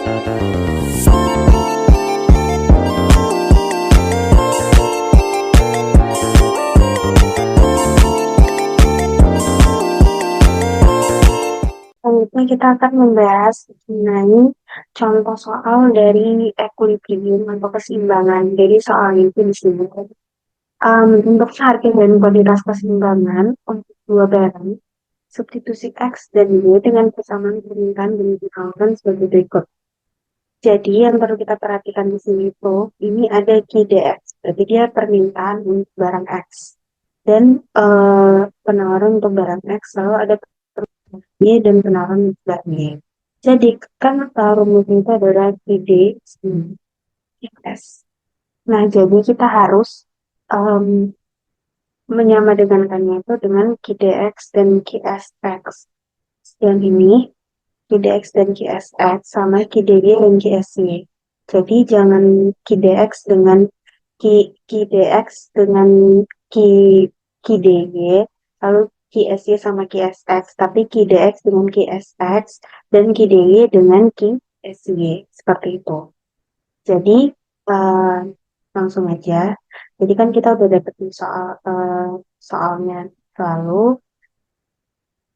Selanjutnya kita akan membahas mengenai contoh soal dari equilibrium atau keseimbangan. Jadi soalnya itu di sini. Untuk harga dan kuantitas keseimbangan untuk dua barang, substitusi X dan Y dengan persamaan permintaan dilakukan sebagai berikut. Jadi yang perlu kita perhatikan di sini itu, ini ada QDX, berarti dia permintaan untuk barang X. Dan penawaran untuk barang X selalu ada Y dan penawaran untuk Y. Jadi kan rumusnya itu adalah QD X. Nah, jadi kita harus menyamadengankannya itu dengan QDX dan QSX. Yang ini QDX dan QSX sama QDY dan QSY. Jadi jangan QDX dengan QDX dengan Q, QDY, lalu QSY sama QSX, tapi QDX dengan QSX dan QDY dengan QSY, seperti itu. Jadi langsung aja. Jadi kan kita udah dapetin soalnya, lalu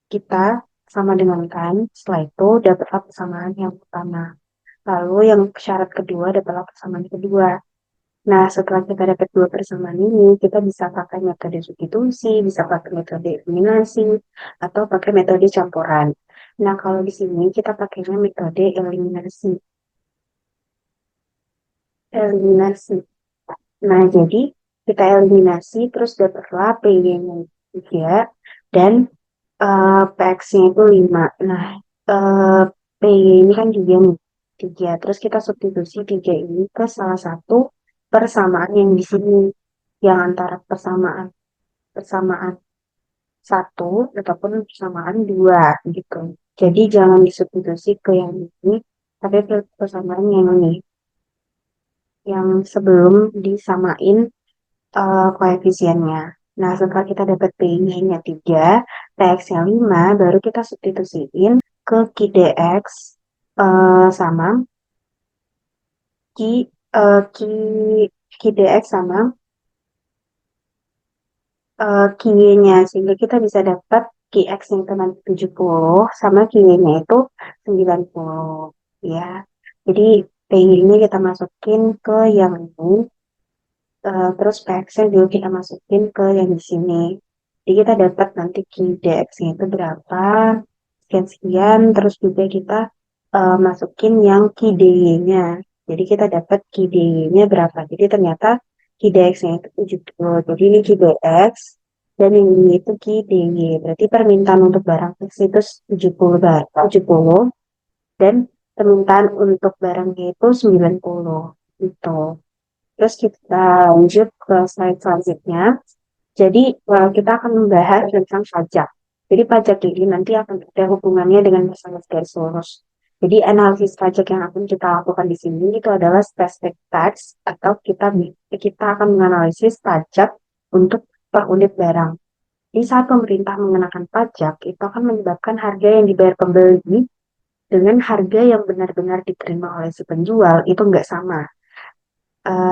kita sama dengan kan, setelah itu dapatlah persamaan yang pertama. Lalu yang syarat kedua dapatlah persamaan kedua. Nah, setelah kita dapat dua persamaan ini, kita bisa pakai metode substitusi, bisa pakai metode eliminasi, atau pakai metode campuran. Nah, kalau di sini kita pakainya metode eliminasi. Eliminasi. Nah, jadi kita eliminasi, terus dapatlah PY-nya 3, dan PX-nya itu 5. Nah, PY ini kan 3 nih. 3. Terus kita substitusi 3 ini ke salah satu persamaan yang di sini. Yang antara persamaan 1 ataupun persamaan 2 gitu. Jadi jangan disubstitusi ke yang ini, tapi ke persamaan yang ini. Yang sebelum disamain koefisiennya. Nah, setelah kita dapat PY-nya 3, PX-nya 5, baru kita substitusiin ke QDX sama Q, Q, QDX sama QY-nya, sehingga kita bisa dapat QX yang teman 70 sama QY-nya itu 90. Ya. Jadi PY-nya kita masukin ke yang ini, terus PX-nya juga kita masukin ke yang di sini. Jadi kita dapat nanti QDX-nya itu berapa, sekian-sekian, terus juga kita masukin yang QDY-nya. Jadi kita dapat QDY-nya berapa. Jadi ternyata QDX-nya itu 70. Jadi ini QDX, dan ini itu QDY. Berarti permintaan untuk barang X itu 70, 70, dan permintaan untuk barangnya itu 90. Gitu. Terus kita lanjut ke slide selanjutnya. Jadi kita akan membahas tentang pajak. Jadi pajak ini nanti akan ada hubungannya dengan masalah garis lurus. Jadi analisis pajak yang akan kita lakukan di sini itu adalah specific tax, atau kita akan menganalisis pajak untuk per unit barang. Di saat pemerintah mengenakan pajak, itu akan menyebabkan harga yang dibayar pembeli dengan harga yang benar-benar diterima oleh si penjual itu nggak sama.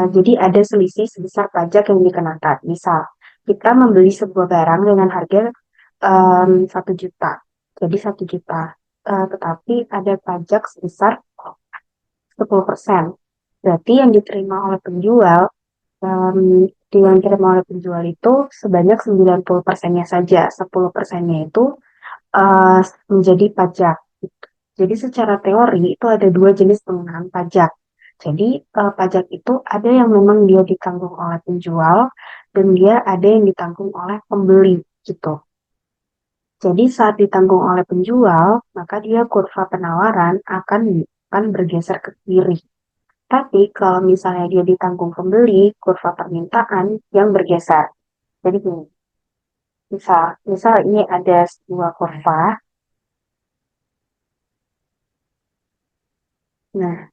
Jadi ada selisih sebesar pajak yang dikenakan. Misal, kita membeli sebuah barang dengan harga 1 juta. Jadi 1 juta. Tetapi ada pajak sebesar 10%. Berarti yang diterima oleh penjual, yang diterima oleh penjual itu sebanyak 90%-nya saja. 10%-nya itu menjadi pajak. Jadi secara teori itu ada dua jenis pengenaan pajak. Jadi pajak itu ada yang memang dia ditanggung oleh penjual, dan dia ada yang ditanggung oleh pembeli gitu. Jadi saat ditanggung oleh penjual, maka dia kurva penawaran akan bergeser ke kiri. Tapi kalau misalnya dia ditanggung pembeli, kurva permintaan yang bergeser. Jadi gini, misal ini ada sebuah kurva. Nah,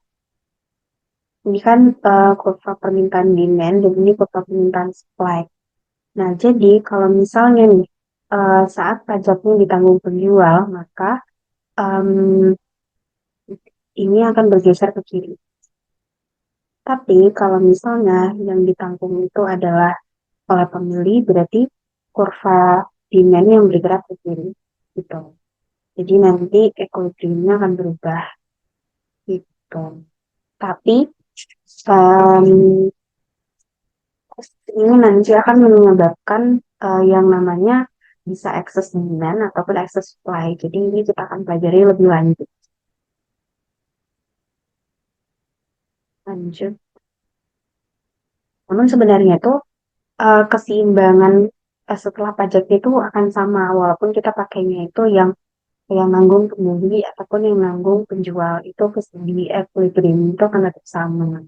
ini kan kurva permintaan demand, dan ini kurva permintaan supply. Nah, jadi kalau misalnya nih, saat pajaknya ditanggung penjual, maka um, ini akan bergeser ke kiri. Tapi kalau misalnya yang ditanggung itu adalah oleh pembeli, berarti kurva demand yang bergerak ke kiri. Gitu. Jadi nanti equilibriumnya akan berubah. Gitu. Tapi um, ini nanti akan menyebabkan yang namanya bisa excess demand ataupun excess supply. Jadi ini kita akan pelajari lebih lanjut. Lanjut. Namun sebenarnya itu keseimbangan setelah pajak itu akan sama walaupun kita pakainya itu yang nanggung pembeli ataupun yang nanggung penjual itu di equilibrium itu akan tetap sama.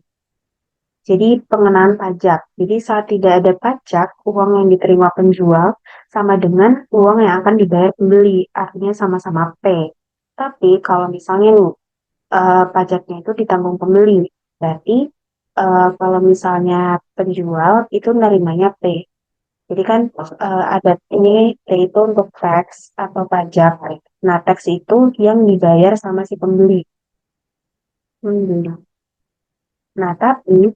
Jadi pengenaan pajak. Jadi saat tidak ada pajak, uang yang diterima penjual sama dengan uang yang akan dibayar pembeli, artinya sama-sama P. Tapi kalau misalnya nih pajaknya itu ditanggung pembeli, berarti kalau misalnya penjual itu nerimanya P. Jadi kan ada ini P itu untuk tax atau pajak. Nah, tax itu yang dibayar sama si pembeli. Hmm. Nah, tapi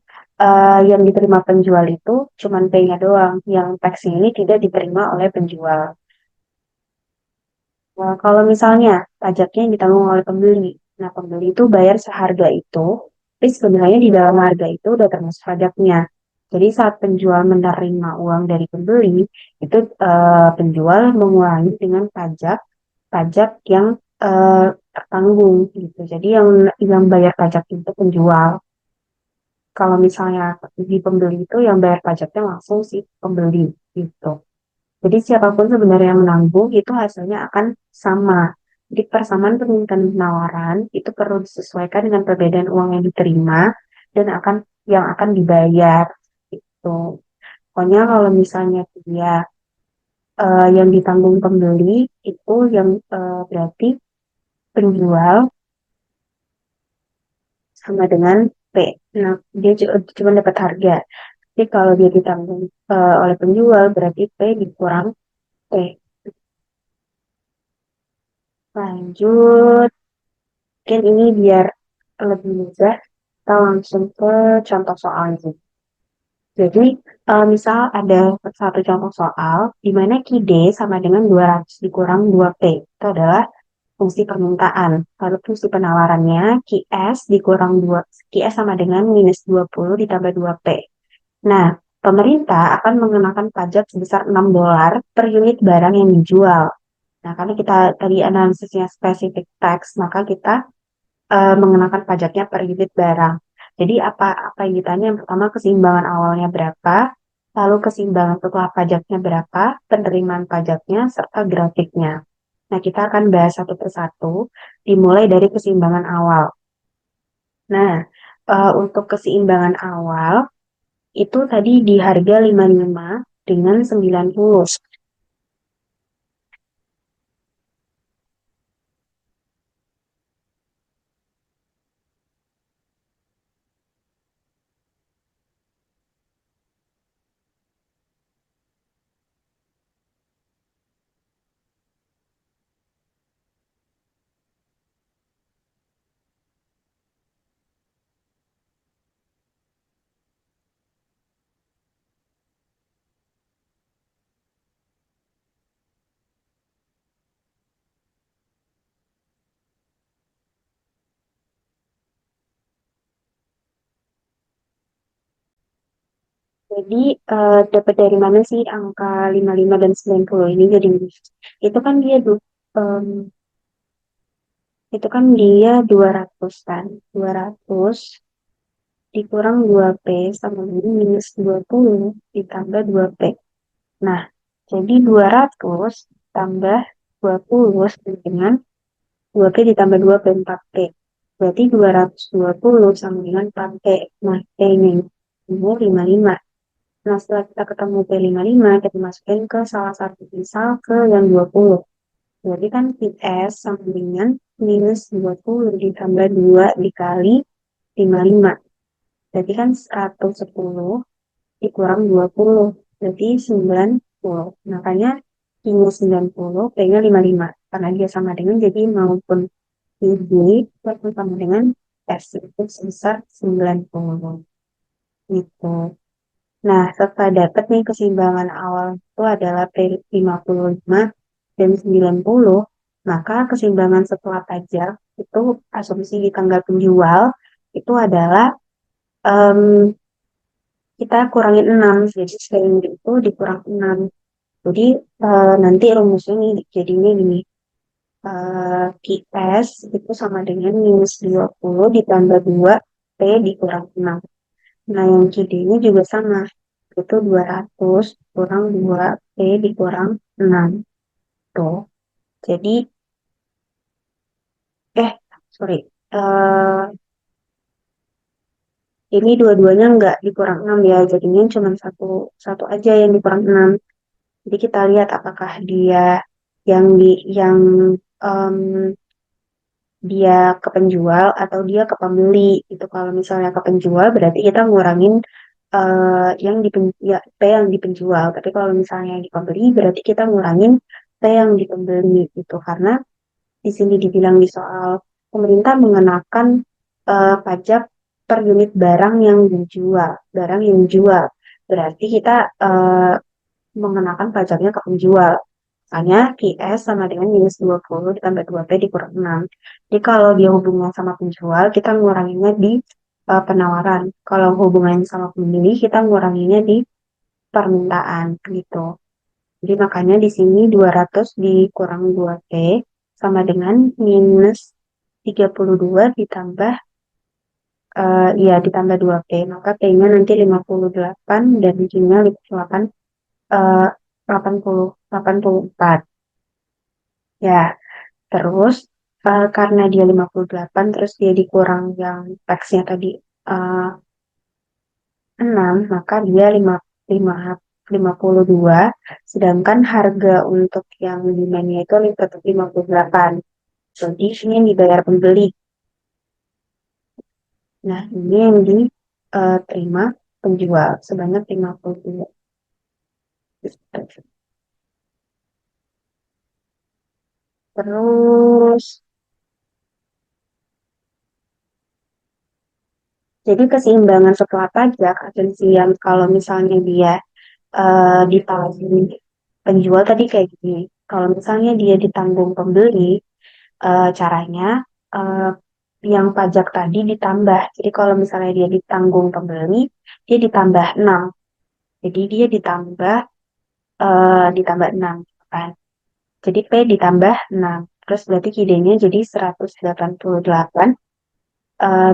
yang diterima penjual itu cuma P-nya doang. Yang tax ini tidak diterima oleh penjual. Nah, kalau misalnya pajaknya yang ditanggung oleh pembeli, nah pembeli itu bayar seharga itu, tapi sebenarnya di dalam harga itu udah termasuk pajaknya. Jadi saat penjual menerima uang dari pembeli, itu penjual mengurangi dengan pajak yang eh, tertanggung gitu. Jadi yang bayar pajak itu penjual. Kalau misalnya di pembeli itu yang bayar pajaknya langsung si pembeli gitu. Jadi siapapun sebenarnya yang menanggung itu hasilnya akan sama. Jadi persamaan permintaan dan penawaran itu perlu disesuaikan dengan perbedaan uang yang diterima dan yang akan dibayar gitu. Pokoknya kalau misalnya dia yang ditanggung pembeli itu yang berarti penjual sama dengan P. Nah, dia cuma dapat harga. Jadi kalau dia ditanggung oleh penjual berarti P dikurang P. Lanjut. Mungkin ini biar lebih mudah, kita langsung ke contoh soalnya. Jadi, misal ada satu contoh soal, di mana QD sama dengan 200 dikurang 2P. Itu adalah fungsi permintaan. Lalu fungsi penawarannya, QS dikurang 2, QS sama dengan minus 20 ditambah 2P. Nah, pemerintah akan mengenakan pajak sebesar $6 per unit barang yang dijual. Nah, karena kita tadi analisisnya spesifik tax, maka kita mengenakan pajaknya per unit barang. Jadi apa yang ditanya yang pertama keseimbangan awalnya berapa, lalu keseimbangan setelah pajaknya berapa, penerimaan pajaknya, serta grafiknya. Nah, kita akan bahas satu persatu, dimulai dari keseimbangan awal. Nah, untuk keseimbangan awal, itu tadi di harga 55 dengan 90. Jadi dapat dari mana sih angka 55 dan 90 ini jadi itu kan dia em, itu kan dia 200 kan. 200 dikurang 2P sama ini minus 20 ditambah 2P. Nah, jadi 200 tambah 20 dengan 2P ditambah 2P 4P. Berarti 220 sama dengan 4P. Nah, P-nya ini 55. Nah, setelah kita ketemu P55, kita masukin ke salah satu misal ke yang 20. Jadi kan PS sama dengan minus 20 ditambah 2 dikali 55. Berarti kan 110 dikurang 20. Berarti 90. Makanya minus 90, P-nya 55. Karena dia sama dengan, jadi maupun itu sama dengan S itu sebesar 90 gitu. Nah, setelah dapat nih keseimbangan awal itu adalah P55 dan 90, maka keseimbangan setelah pajak itu asumsi di tanggal penjual itu adalah em, kita kurangin 6, jadi sering itu dikurang 6. Jadi nanti rumusnya nih jadinya gini, QS itu sama dengan minus 20 ditambah 2 P dikurang 6. Nah, yang QD-nya juga sama, itu 200 kurang 2 P dikurang 6. Tuh. Jadi, eh, sorry, eh ini dua-duanya nggak dikurang 6 ya, jadinya cuma satu, satu aja yang dikurang 6. Jadi kita lihat apakah dia yang di yang em, dia ke penjual atau dia ke pembeli. Itu kalau misalnya ke penjual berarti kita ngurangin yang ya, P yang di penjual. Tapi kalau misalnya yang di pembeli berarti kita ngurangin P yang di pembeli gitu. Karena di sini dibilang di soal pemerintah mengenakan pajak per unit barang yang dijual, barang yang dijual. Berarti kita mengenakan pajaknya ke penjual. Misalnya QS sama dengan minus 20 ditambah 2P dikurang 6. Jadi kalau dia hubungan sama penjual, kita nguranginnya di penawaran. Kalau hubungannya sama pembeli, kita nguranginnya di permintaan gitu. Jadi makanya di sini 200 dikurang 2P sama dengan minus 32 ditambah ya ditambah 2P. Maka P-nya nanti 58 dan Q-nya 8 eh, 84. Ya, terus karena dia 58 terus dia dikurang yang teksnya tadi eh, 6, maka dia 52, sedangkan harga untuk yang demand-nya itu tetap 58. Jadi ini yang dibayar pembeli. Nah, ini yang diterima penjual sebanyak 52. Terus, jadi keseimbangan setelah pajak asumsi yang kalau misalnya dia ditanggung penjual tadi kayak gini. Kalau misalnya dia ditanggung pembeli, caranya eh, yang pajak tadi ditambah. Jadi kalau misalnya dia ditanggung pembeli, dia ditambah 6. Jadi dia ditambah 6 kan. Jadi P ditambah 6. Terus berarti kidenya jadi 188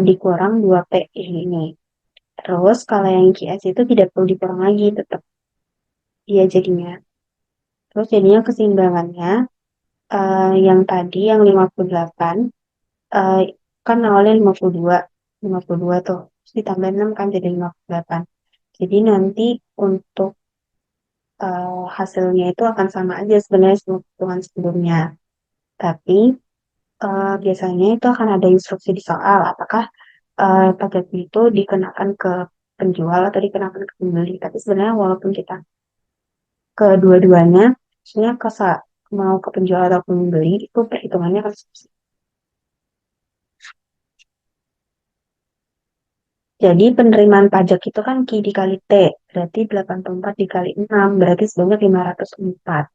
dikurang 2P ini. Terus kalau yang QS itu tidak perlu dikurang lagi, tetap dia jadinya. Terus jadinya keseimbangannya yang tadi yang 58 eh, kan awalnya 52 tuh. Terus ditambah 6 kan jadi 58. Jadi nanti untuk hasilnya itu akan sama aja sebenarnya sama hitungan sebelumnya. Tapi biasanya itu akan ada instruksi di soal apakah pajak itu dikenakan ke penjual atau dikenakan ke pembeli. Tapi sebenarnya walaupun kita kedua-duanya, maksudnya mau ke penjual atau pembeli itu perhitungannya kan. Jadi penerimaan pajak itu kan Q dikali T, berarti 84 dikali 6, berarti sebanyak 504.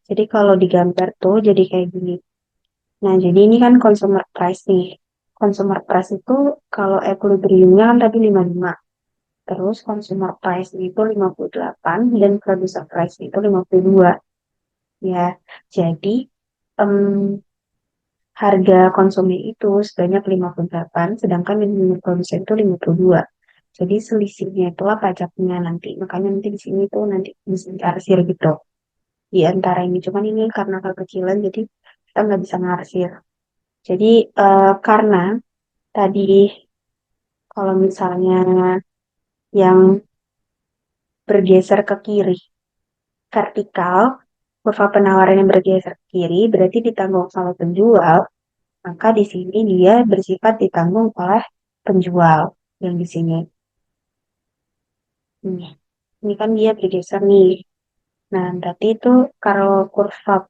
Jadi kalau digambar tuh jadi kayak gini. Nah, jadi ini kan consumer price nih. Consumer price itu kalau equilibriumnya kan tadi 55. Terus consumer price itu 58 dan producer price itu 52. Ya, jadi em, harga konsumen itu sebanyak 58, sedangkan yang produsen itu 52. Jadi selisihnya itulah pajaknya nanti. Makanya nanti di sini tuh nanti bisa diarsir gitu. Di antara ini. Cuman ini karena kekecilan jadi kita nggak bisa ngarsir. Jadi karena tadi kalau misalnya yang bergeser ke kiri vertikal, kurva penawaran yang bergeser ke kiri berarti ditanggung sama penjual, maka di sini dia bersifat ditanggung oleh penjual yang di sini. Ini kan dia bergeser nih. Nah, berarti itu kalau kurva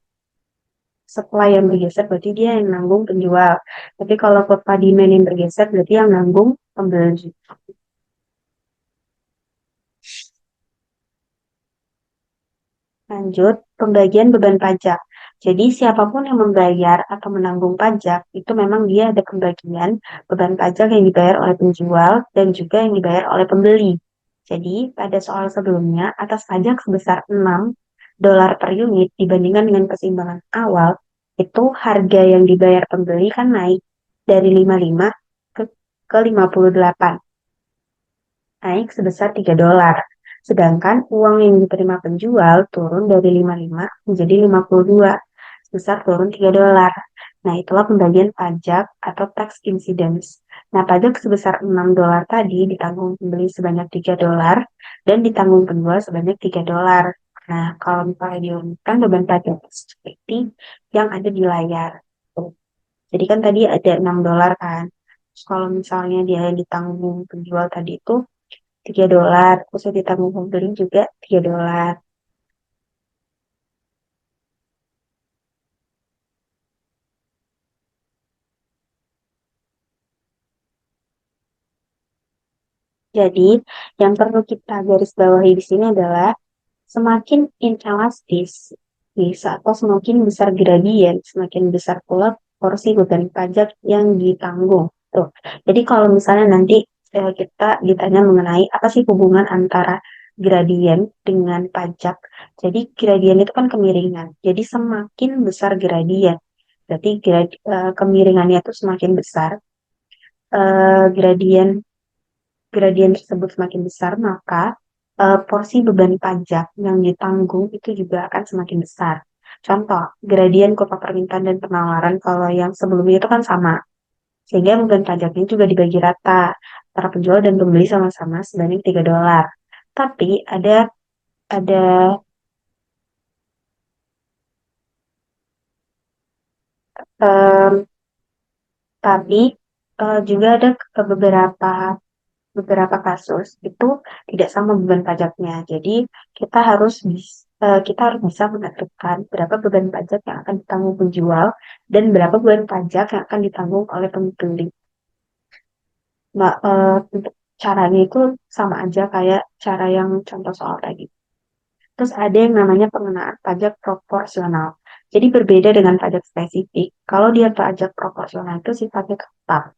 supply yang bergeser berarti dia yang nanggung penjual. Tapi kalau kurva demand yang bergeser berarti yang nanggung pembeli. Lanjut, pembagian beban pajak. Jadi siapapun yang membayar atau menanggung pajak, itu memang dia ada pembagian beban pajak yang dibayar oleh penjual dan juga yang dibayar oleh pembeli. Jadi pada soal sebelumnya, atas pajak sebesar $6 per unit dibandingkan dengan keseimbangan awal, itu harga yang dibayar pembeli kan naik dari 55 ke, ke 58, naik sebesar $3. Sedangkan uang yang diterima penjual turun dari 55 menjadi 52, sebesar turun $3. Nah, itulah pembagian pajak atau tax incidence. Nah, pajak sebesar $6 tadi ditanggung pembeli sebanyak $3 dan ditanggung penjual sebanyak $3. Nah, kalau misalnya diumumkan beban pajak seperti yang ada di layar. Jadi kan tadi ada $6 kan. Terus kalau misalnya dia yang ditanggung penjual tadi itu $3, terus yang ditanggung pembeli juga $3. Jadi, yang perlu kita garis bawahi di sini adalah semakin inelastis bisa atau semakin besar gradien, semakin besar pula porsi beban pajak yang ditanggung. Tuh. Jadi kalau misalnya nanti kita ditanya mengenai apa sih hubungan antara gradien dengan pajak. Jadi gradien itu kan kemiringan. Jadi semakin besar gradien, berarti kemiringannya itu semakin besar. Gradien gradien tersebut semakin besar, maka porsi beban pajak yang ditanggung itu juga akan semakin besar. Contoh, gradien kurva permintaan dan penawaran kalau yang sebelumnya itu kan sama, sehingga beban pajaknya juga dibagi rata. Para penjual dan pembeli sama-sama sebanyak $3. Tapi ada em, tapi juga ada beberapa kasus itu tidak sama beban pajaknya. Jadi kita harus bisa menentukan berapa beban pajak yang akan ditanggung penjual dan berapa beban pajak yang akan ditanggung oleh pembeli. Nah, untuk caranya itu sama aja kayak cara yang contoh soal tadi. Terus ada yang namanya pengenaan pajak proporsional. Jadi berbeda dengan pajak spesifik. Kalau dia pajak proporsional itu sifatnya tetap.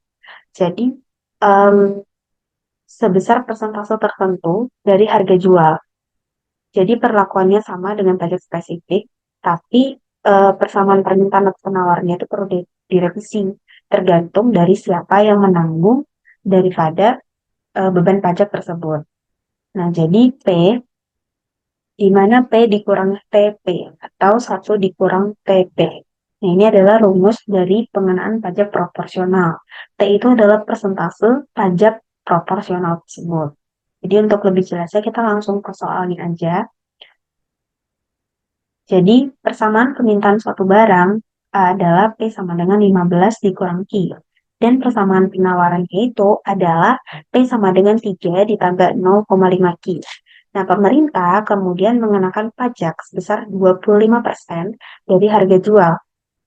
Jadi em, sebesar persentase tertentu dari harga jual. Jadi perlakuannya sama dengan pajak spesifik, tapi persamaan permintaan atau penawarnya itu perlu direvisi tergantung dari siapa yang menanggung daripada beban pajak tersebut. Nah, jadi di mana P dikurang TP atau 1 dikurang TP. Nah, ini adalah rumus dari pengenaan pajak proporsional. T itu adalah persentase pajak proporsional tersebut. Jadi untuk lebih jelasnya kita langsung ke soalnya aja. Jadi persamaan permintaan suatu barang adalah P sama dengan 15 dikurang Q. Dan persamaan penawarannya itu adalah P sama dengan 3 ditambah 0,5 Q. Nah, pemerintah kemudian mengenakan pajak sebesar 25% dari harga jual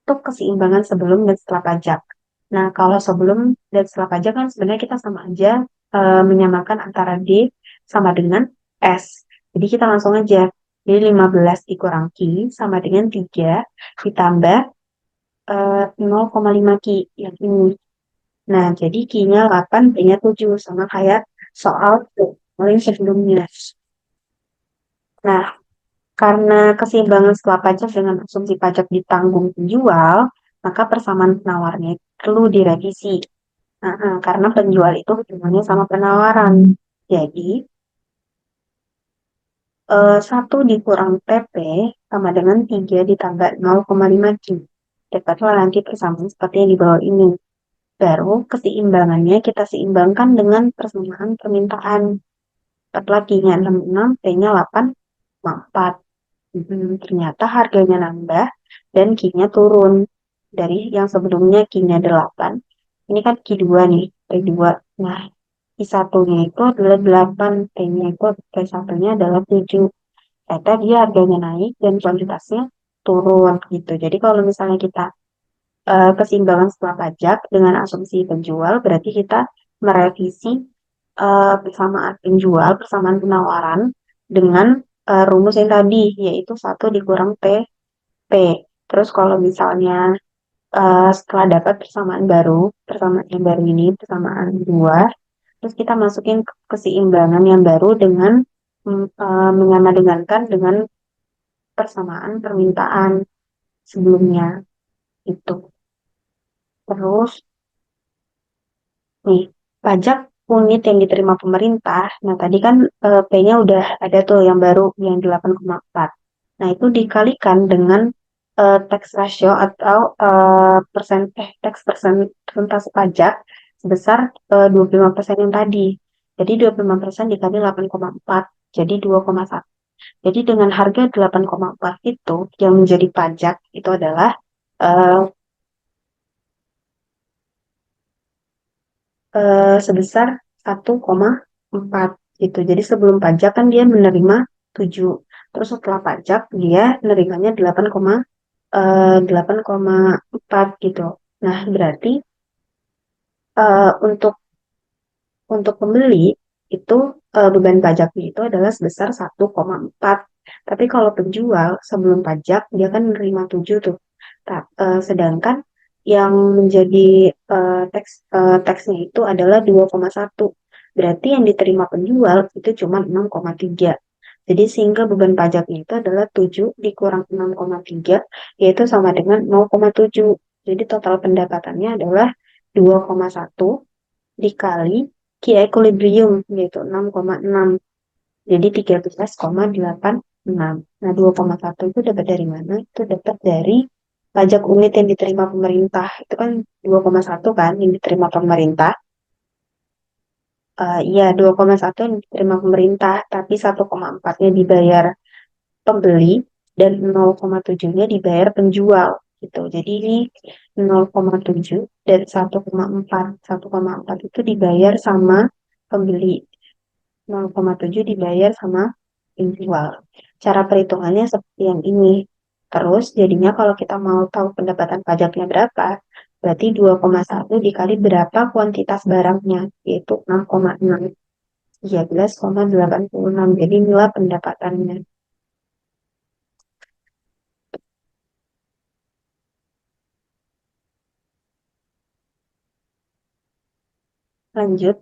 untuk keseimbangan sebelum dan setelah pajak. Nah, kalau sebelum dan setelah pajak kan sebenarnya kita sama aja menyamakan antara D sama dengan S. Jadi kita langsung aja. Jadi 15 dikurang Q sama dengan 3 ditambah 0,5 Q yang ini. Nah, jadi Q-nya 8, B-nya 7. Sama kayak soal yang sebelumnya. Nah, karena keseimbangan setelah pajak dengan asumsi pajak ditanggung penjual, maka persamaan penawarnya perlu direvisi. Karena penjual itu hubungannya sama penawaran. Jadi, 1 dikurang TP sama dengan 3 ditambah 0,5 Q. Dapatlah nanti persamaan seperti yang di bawah ini. Baru keseimbangannya kita seimbangkan dengan persamaan permintaan. Dapatlah Q-nya 66, P-nya 8, 4. Ternyata harganya nambah dan Q-nya turun. Dari yang sebelumnya Q-nya 8. Ini kan Q2 nih, P2. Nah, Q1-nya itu adalah 8, P-nya itu P1-nya adalah 7. Ternyata dia harganya naik dan kuantitasnya turun gitu. Jadi kalau misalnya kita keseimbangan setelah pajak dengan asumsi penjual, berarti kita merevisi persamaan penjual, persamaan penawaran dengan rumus yang tadi, yaitu satu dikurang P. Terus kalau misalnya setelah dapat persamaan yang baru ini, persamaan dua, terus kita masukin keseimbangan yang baru dengan mengamadegankan dengan persamaan permintaan sebelumnya itu. Terus nih, pajak unit yang diterima pemerintah. Nah, tadi kan P-nya udah ada tuh yang baru yang 8,4. Nah, itu dikalikan dengan tax ratio atau tax persentase pajak sebesar 25% yang tadi. Jadi 25% dikali 8,4, jadi 2,1. Jadi dengan harga 8,4 itu yang menjadi pajak itu adalah eh, sebesar 1,4 gitu. Jadi sebelum pajak kan dia menerima 7. Terus setelah pajak dia menerimanya 8,4 gitu. Nah, berarti untuk pembeli itu beban pajaknya itu adalah sebesar 1,4. Tapi kalau penjual sebelum pajak dia kan menerima 7 tuh. Sedangkan yang menjadi teksnya itu adalah 2,1. Berarti yang diterima penjual itu cuma 6,3. Jadi sehingga beban pajaknya itu adalah 7 dikurang 6,3 yaitu sama dengan 0,7. Jadi total pendapatannya adalah 2,1 dikali Q equilibrium yaitu 6,6. Jadi 13,86. Nah, 2,1 itu dapat dari mana? Itu dapat dari pajak unit yang diterima pemerintah. Itu kan 2,1 kan yang diterima pemerintah. Iya, 2,1 yang diterima pemerintah, tapi 1,4-nya dibayar pembeli dan 0,7-nya dibayar penjual gitu. Jadi ini 0,7 dan 1,4. 1,4 itu dibayar sama pembeli, 0,7 dibayar sama penjual. Cara perhitungannya seperti yang ini. Terus jadinya kalau kita mau tahu pendapatan pajaknya berapa, berarti 2,1 dikali berapa kuantitas barangnya, yaitu 6,6. 13,86. Jadi inilah pendapatannya. Lanjut.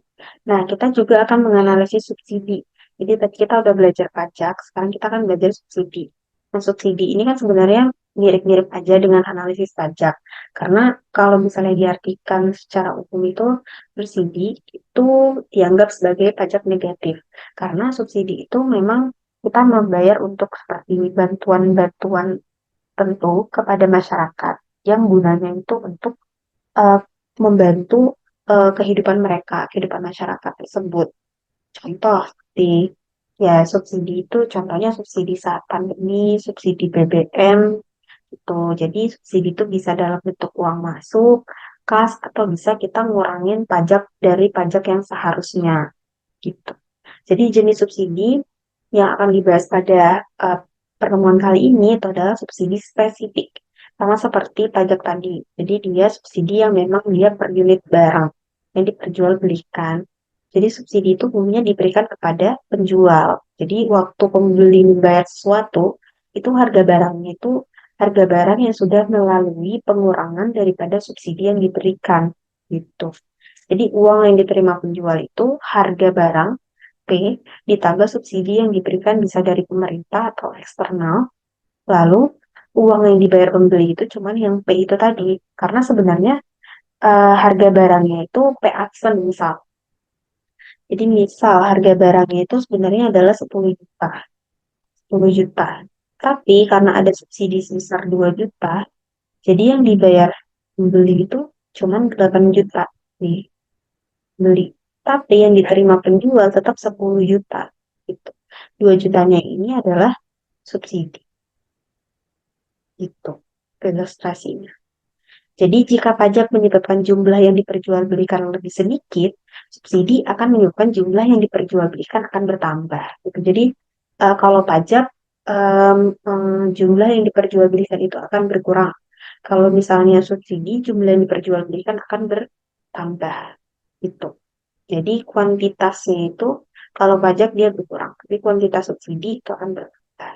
Nah, kita juga akan menganalisis subsidi. Jadi tadi kita udah belajar pajak, sekarang kita akan belajar subsidi. Nah, subsidi ini kan sebenarnya mirip-mirip aja dengan analisis pajak. Karena kalau misalnya diartikan secara umum itu, subsidi itu dianggap sebagai pajak negatif. Karena subsidi itu memang kita membayar untuk seperti bantuan-bantuan tentu kepada masyarakat yang gunanya itu untuk eh, membantu kehidupan mereka, kehidupan masyarakat tersebut. Contoh seperti ya subsidi itu contohnya subsidi saat pandemi, subsidi BBM gitu. Jadi subsidi itu bisa dalam bentuk uang masuk, kas atau bisa kita ngurangin pajak dari pajak yang seharusnya gitu. Jadi jenis subsidi yang akan dibahas pada pertemuan kali ini itu adalah subsidi spesifik. Sama seperti pajak tadi. Jadi dia subsidi yang memang dia per unit barang yang diperjualbelikan. Jadi subsidi itu umumnya diberikan kepada penjual. Jadi waktu pembeli membayar sesuatu, itu harga barangnya itu harga barang yang sudah melalui pengurangan daripada subsidi yang diberikan gitu. Jadi uang yang diterima penjual itu harga barang P ditambah subsidi yang diberikan bisa dari pemerintah atau eksternal. Lalu uang yang dibayar pembeli itu cuman yang P itu tadi. Karena sebenarnya harga barangnya itu P aksen misal. Jadi misal harga barangnya itu sebenarnya adalah 10 juta. 10 juta. Tapi karena ada subsidi sebesar 2 juta, jadi yang dibayar pembeli itu cuman 8 juta nih beli. Tapi yang diterima penjual tetap 10 juta. Gitu. 2 jutanya ini adalah subsidi. Itu ilustrasinya. Jadi jika pajak menyebabkan jumlah yang diperjualbelikan lebih sedikit, subsidi akan menyebabkan jumlah yang diperjualbelikan akan bertambah. Gitu. Jadi kalau pajak jumlah yang diperjualbelikan itu akan berkurang. Kalau misalnya subsidi, jumlah yang diperjualbelikan akan bertambah. Gitu. Jadi kuantitasnya itu, kalau pajak dia berkurang, tapi kuantitas subsidi itu akan bertambah.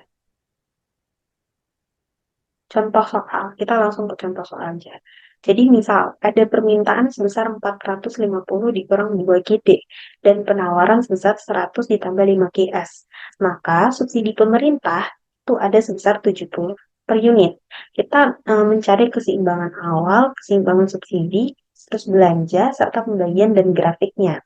Contoh soal, kita langsung ke contoh soal aja. Jadi misal ada permintaan sebesar 450 dikurang 2 GD dan penawaran sebesar 100 ditambah 5 GS. Maka subsidi pemerintah itu ada sebesar 70 per unit. Kita mencari keseimbangan awal, keseimbangan subsidi, terus belanja, serta pembagian dan grafiknya.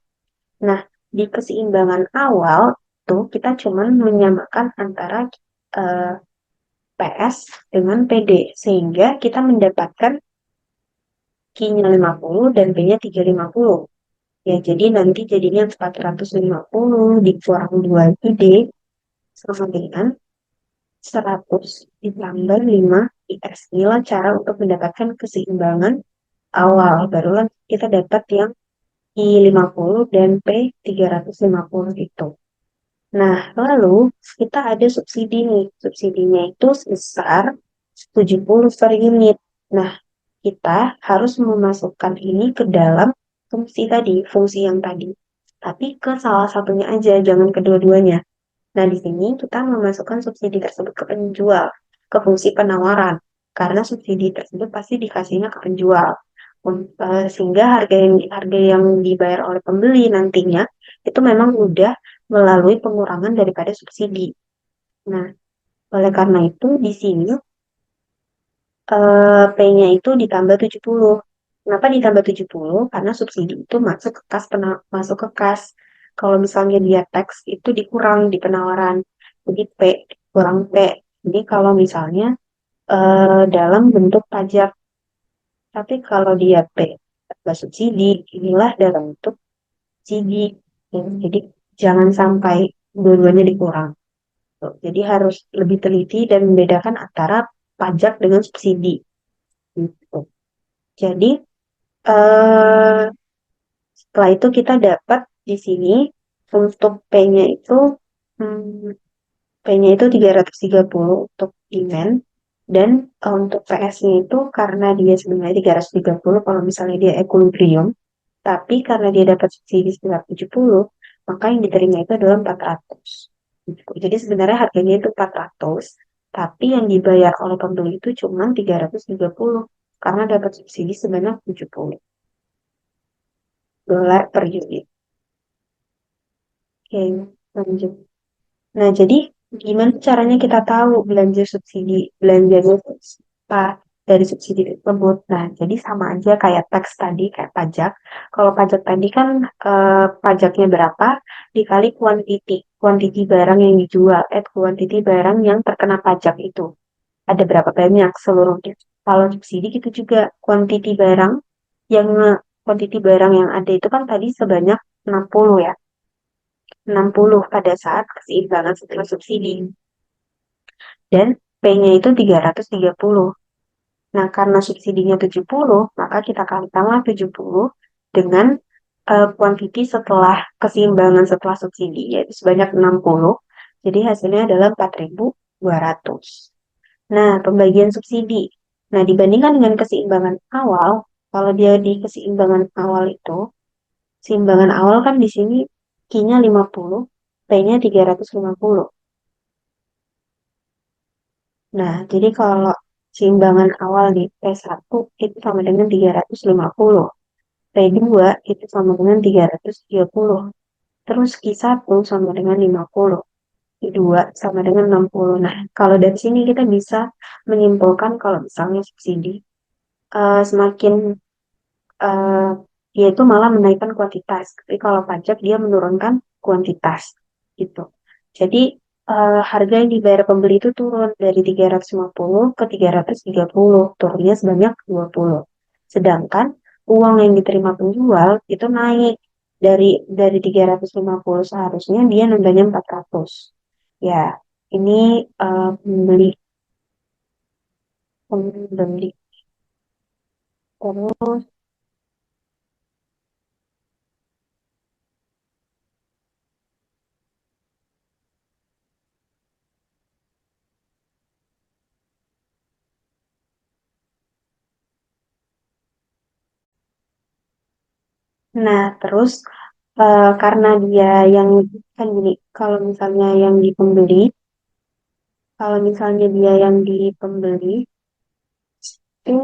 Nah, di keseimbangan awal tuh kita cuman menyamakan antara eh, PS dengan PD sehingga kita mendapatkan Q-nya 50 dan B-nya 350. Ya, jadi nanti jadinya 450 dikurang 2 ID sama dengan 100 ditambah 5 IS. Inilah cara untuk mendapatkan keseimbangan awal. Barulah kita dapat yang I50 dan P350 itu. Nah, lalu kita ada subsidi nih. Subsidinya itu sebesar 70 per unit. Nah, kita harus memasukkan ini ke dalam fungsi tadi, fungsi yang tadi. Tapi ke salah satunya aja, jangan kedua-duanya. Nah, di sini kita memasukkan subsidi tersebut ke penjual, ke fungsi penawaran. Karena subsidi tersebut pasti dikasihnya ke penjual. Sehingga harga yang dibayar oleh pembeli nantinya itu memang udah melalui pengurangan daripada subsidi. Nah, oleh karena itu di sini P-nya itu ditambah 70. Kenapa ditambah 70? Karena subsidi itu masuk ke kas masuk ke kas. Kalau misalnya dia teks itu dikurang di penawaran. Jadi P kurang P. Jadi kalau misalnya dalam bentuk pajak, tapi kalau dia P tambah subsidi, inilah dalam bentuk subsidi. Ya, jadi jangan sampai dua-duanya dikurang. Tuh, jadi harus lebih teliti dan membedakan antara pajak dengan subsidi. Gitu. Jadi eh, setelah itu kita dapat di sini untuk P-nya itu hmm, P-nya itu 330 untuk demand dan untuk PS-nya itu karena dia sebenarnya 330 kalau misalnya dia equilibrium, tapi karena dia dapat subsidi sekitar 70, maka yang diterima itu adalah 400. Gitu. Jadi sebenarnya harganya itu 400, tapi yang dibayar oleh pembeli itu cuma 330 karena dapat subsidi sebanyak 70 dolar per unit. Oke, lanjut. Nah, jadi gimana caranya kita tahu belanjanya apa dari subsidi tersebut? Nah, jadi sama aja kayak teks tadi, kayak pajak. Kalau pajak tadi kan pajaknya berapa dikali kuantiti barang yang dijual, kuantiti barang yang terkena pajak itu. Ada berapa banyak seluruhnya. Kalau subsidi gitu juga yang kuantiti barang yang ada itu kan tadi sebanyak 60 ya. 60 pada saat keseimbangan setelah subsidi. Dan P-nya itu 330. Nah, karena subsidinya 70, maka kita kalikanlah 70 dengan kuantiti setelah keseimbangan setelah subsidi, yaitu sebanyak 60. Jadi hasilnya adalah 4.200. Nah, pembagian subsidi. Nah, dibandingkan dengan keseimbangan awal, kalau dia di keseimbangan awal itu, keseimbangan awal kan di sini Q-nya 50, P-nya 350. Nah, jadi kalau seimbangan awal di P1 itu sama dengan 350. P2 itu sama dengan 330. Terus Q1 sama dengan 50. Q2 sama dengan 60. Nah, kalau dari sini kita bisa menyimpulkan kalau misalnya subsidi semakin eh, dia itu malah menaikkan kuantitas. Tapi kalau pajak dia menurunkan kuantitas gitu. Jadi harga yang dibayar pembeli itu turun dari 350 ke 330, turunnya sebanyak 20. Sedangkan uang yang diterima penjual itu naik dari 350 seharusnya dia nambahnya 400. Ya, ini pembeli pembeli terus Nah, terus karena dia yang kan gini, kalau misalnya dia yang di pembeli itu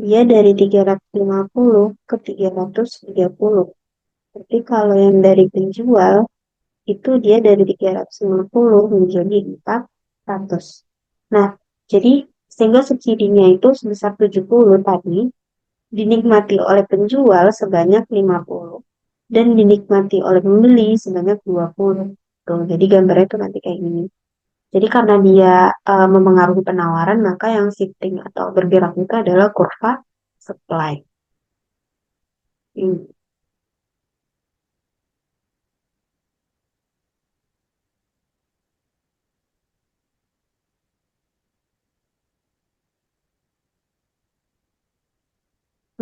dia dari 350 ke 330. Tapi kalau yang dari penjual itu dia dari 350 menjadi 400. Nah, jadi sehingga subsidinya itu sebesar 70 tadi dinikmati oleh penjual sebanyak 50 dan dinikmati oleh pembeli sebanyak 20. Tuh, jadi gambarnya itu nanti kayak gini. Jadi karena dia memengaruhi penawaran, maka yang shifting atau bergerak itu adalah kurva supply. Ini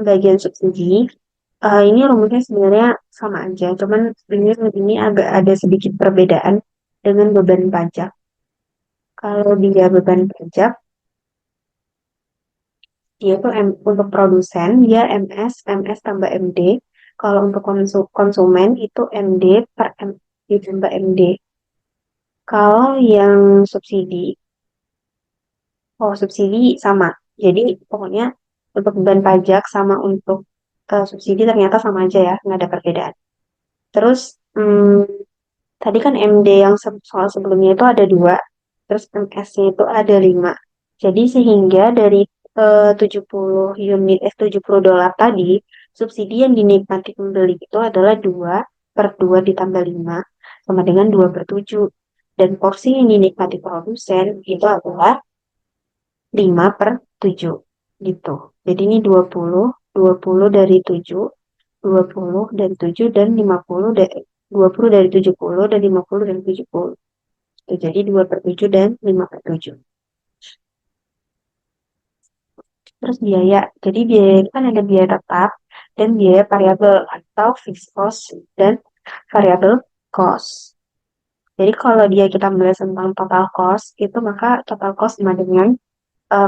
bagian subsidi. Ini rumusnya sebenarnya sama aja, cuman ini agak ada sedikit perbedaan dengan beban pajak. Kalau dia beban pajak, dia tuh untuk produsen dia MS tambah MD. Kalau untuk konsumen itu MD per ditambah MD. Kalau yang subsidi, oh subsidi sama. Jadi pokoknya untuk beban pajak sama untuk subsidi ternyata sama aja ya, nggak ada perbedaan. Terus tadi kan MD yang soal sebelumnya itu ada dua, terus MS-nya itu ada lima. Jadi sehingga dari 70 dolar tadi, subsidi yang dinikmati pembeli itu adalah 2 per 2 ditambah 5 sama dengan 2 per 7. Dan porsi yang dinikmati produsen itu adalah 5 per 7 gitu. Jadi ini 20 dari 7, 20 dari 7 dan 50 dari 20 dari 70 dan 50 dari 70. Itu jadi 2 per 7 dan 5 per 7. Terus biaya. Jadi biaya itu kan ada biaya tetap dan biaya variabel atau fixed cost dan variable cost. Jadi kalau kita membahas tentang total cost, itu maka total cost sama dengan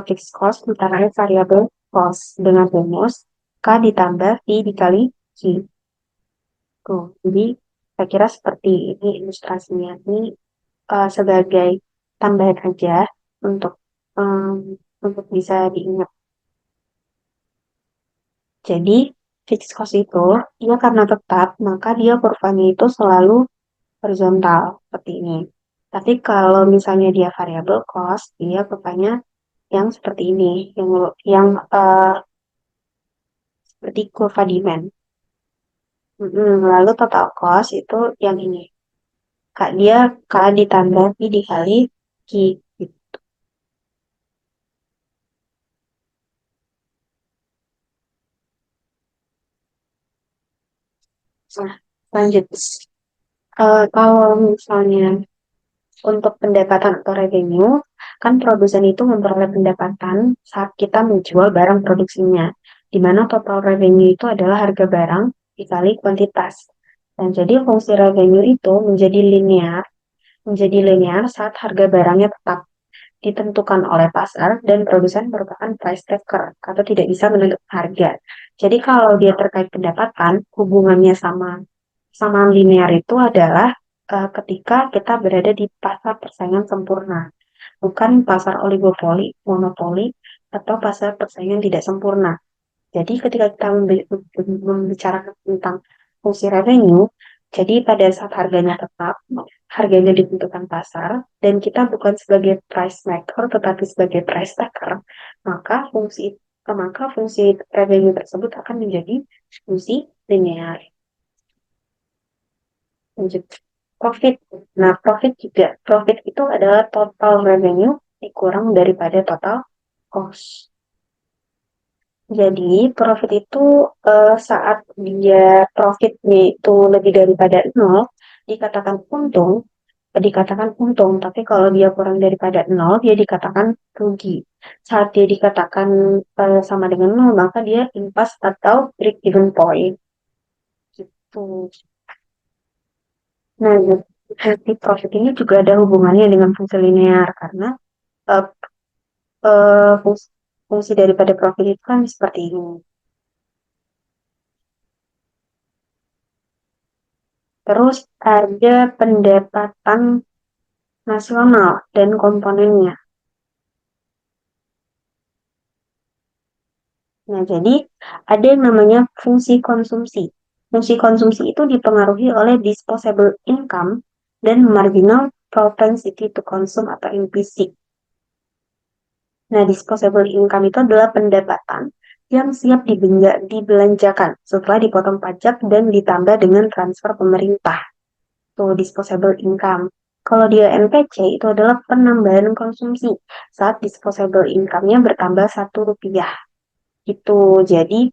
fixed cost ditambah variable cost dengan rumus K ditambah I dikali Q. Tuh, jadi saya kira seperti ini ilustrasinya. Ini sebagai tambahan aja untuk untuk bisa diingat. Jadi fixed cost itu dia karena tetap maka dia kurvanya itu selalu horizontal seperti ini. Tapi kalau misalnya dia variable cost, dia kurvanya yang seperti ini, yang seperti kurva demand. Lalu total cost itu yang ini. Kak dia K ditambah I dikali Q. Gitu. Nah, lanjut. Kalau misalnya untuk pendapatan atau revenue, kan produsen itu memperoleh pendapatan saat kita menjual barang produksinya, di mana total revenue itu adalah harga barang dikali kuantitas. Dan jadi fungsi revenue itu menjadi linear saat harga barangnya tetap ditentukan oleh pasar dan produsen merupakan price taker atau tidak bisa menentukan harga. Jadi kalau dia terkait pendapatan, hubungannya sama sama linear itu adalah ketika kita berada di pasar persaingan sempurna, bukan pasar oligopoli, monopoli, atau pasar persaingan tidak sempurna. Jadi ketika kita membicarakan tentang fungsi revenue, jadi pada saat harganya tetap, harganya ditentukan pasar, dan kita bukan sebagai price maker, tetapi sebagai price taker, maka fungsi revenue tersebut akan menjadi fungsi linear. Lanjut. Profit. Nah, profit itu adalah total revenue dikurang daripada total cost. Jadi, profit itu saat dia profitnya itu lebih daripada nol, dikatakan untung, tapi kalau dia kurang daripada nol, dia dikatakan rugi. Saat dia dikatakan sama dengan nol, maka dia impasse atau break even point. Gitu. Nah, jadi profit ini juga ada hubungannya dengan fungsi linear karena eh, fungsi daripada profit itu kan seperti ini. Terus ada pendapatan nasional dan komponennya. Nah, jadi ada yang namanya fungsi konsumsi. Fungsi konsumsi itu dipengaruhi oleh disposable income dan marginal propensity to consume atau MPC. Nah, disposable income itu adalah pendapatan yang siap dibelanjakan setelah dipotong pajak dan ditambah dengan transfer pemerintah. Tuh, disposable income. Kalau dia NPC itu adalah penambahan konsumsi saat disposable income-nya bertambah Rp1. Gitu. Jadi,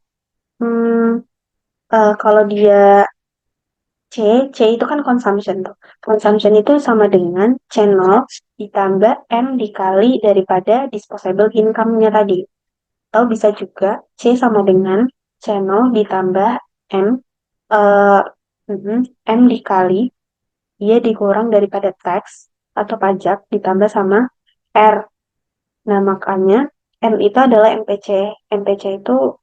hmm, kalau dia C itu kan consumption tuh. Consumption itu sama dengan channel ditambah M dikali daripada disposable income-nya tadi. Atau bisa juga C sama dengan channel ditambah M, eh, M dikali dia dikurang daripada tax atau pajak ditambah sama R. Nah, makanya M itu adalah MPC. MPC itu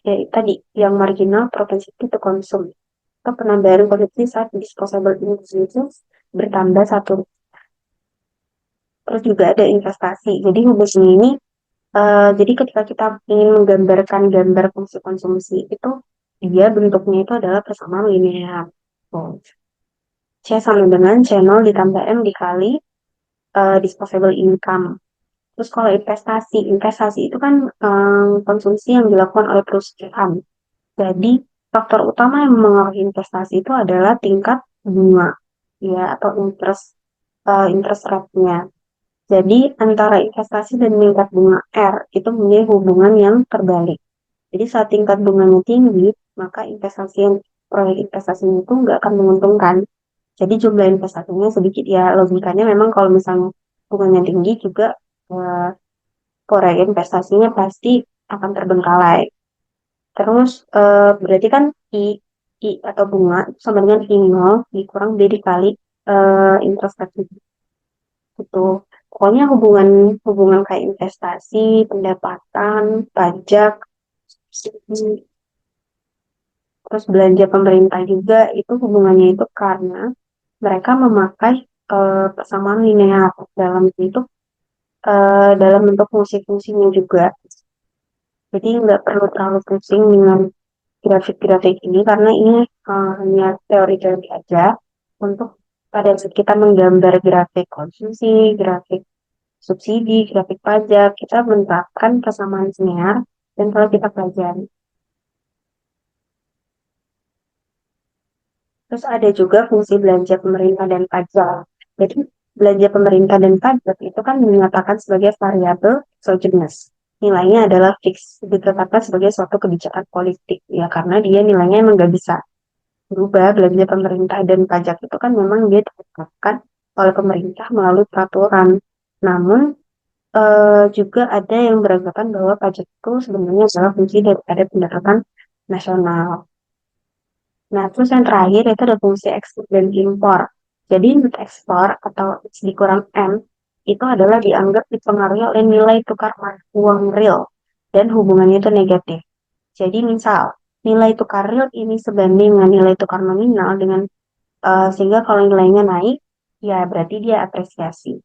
ya tadi yang marginal propensity to consume atau penambahan konsumsi saat disposable income bertambah satu. Terus juga ada investasi. Jadi hubungan ini, jadi ketika kita ingin menggambarkan gambar fungsi konsumsi itu, dia bentuknya itu adalah persamaan linear. Oh. C sama dengan channel ditambah M dikali disposable income. Terus kalau investasi, investasi itu kan konsumsi yang dilakukan oleh perusahaan. Jadi faktor utama yang mempengaruhi investasi itu adalah tingkat bunga, ya, atau interest rate-nya. Jadi antara investasi dan tingkat bunga R itu mempunyai hubungan yang terbalik. Jadi saat tingkat bunganya tinggi, maka proyek investasinya itu nggak akan menguntungkan. Jadi jumlah investasinya sedikit, ya logikanya memang kalau misalnya bunganya tinggi juga eh, proyek investasinya pasti akan terbengkalai. Terus berarti kan I atau bunga itu sama dengan I0 dikurang B dikali interest rate itu. Pokoknya hubungan hubungan kayak investasi, pendapatan, pajak, subsidi, terus belanja pemerintah juga itu hubungannya itu karena mereka memakai persamaan linear dalam bentuk fungsi-fungsinya juga. Jadi nggak perlu terlalu pusing dengan grafik-grafik ini karena ini hanya teori-teori aja untuk pada saat kita menggambar grafik konsumsi, grafik subsidi, grafik pajak, kita menerapkan persamaan linear dan kalau kita pelajari. Terus ada juga fungsi belanja pemerintah dan pajak. Jadi belanja pemerintah dan pajak itu kan dinyatakan sebagai variabel exogenous. Nilainya adalah fix, ditetapkan sebagai suatu kebijakan politik. Ya karena dia nilainya emang nggak bisa berubah. Belanja pemerintah dan pajak itu kan memang dia ditetapkan oleh pemerintah melalui peraturan. Namun juga ada yang beranggapan bahwa pajak itu sebenarnya adalah fungsi daripada pendapatan nasional. Nah, terus yang terakhir itu ada fungsi ekspor dan impor. Jadi net ekspor atau X dikurang M itu adalah dianggap dipengaruhi oleh nilai tukar uang real dan hubungannya itu negatif. Jadi misal nilai tukar real ini sebanding dengan nilai tukar nominal sehingga kalau nilainya naik ya berarti dia apresiasi.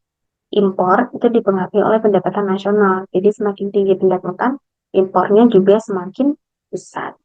Impor itu dipengaruhi oleh pendapatan nasional. Jadi semakin tinggi pendapatan, impornya juga semakin besar.